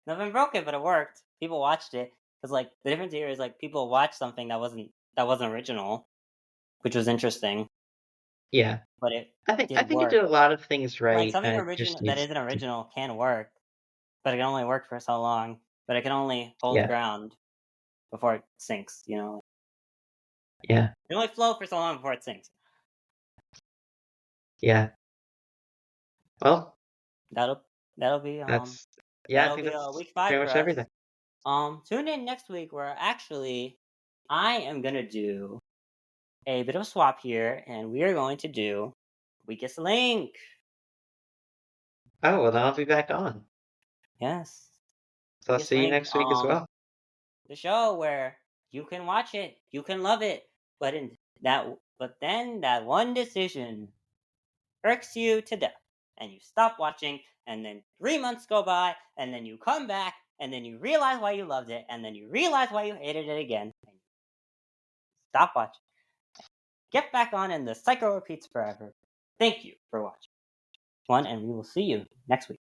Nothing broke it, but it worked. People watched it because like the difference here is like people watched something that wasn't original, which was interesting, Yeah. but it I did think it work. did a lot of things Like right, something and it just original that needs isn't to original can work, but it can only work for so long. But it can only hold yeah, ground before it sinks. You know, yeah, it can only float for so long before it sinks. yeah. Well, That'll that'll be that's yeah, I that'll think be that's week 5 pretty for much us. everything. Tune in next week where actually I am gonna do a bit of a swap here, and we are going to do Weakest Link. Oh, well, then I'll be back on. Yes, So I'll Weakest see you Link. next week as well. The show where you can watch it, you can love it, but then that one decision irks you to death, and you stop watching, and then 3 months go by, and then you come back, and then you realize why you loved it, and then you realize why you hated it again, and you stop watching. Get back on, and the cycle repeats forever. Thank you for watching. And we will see you next week.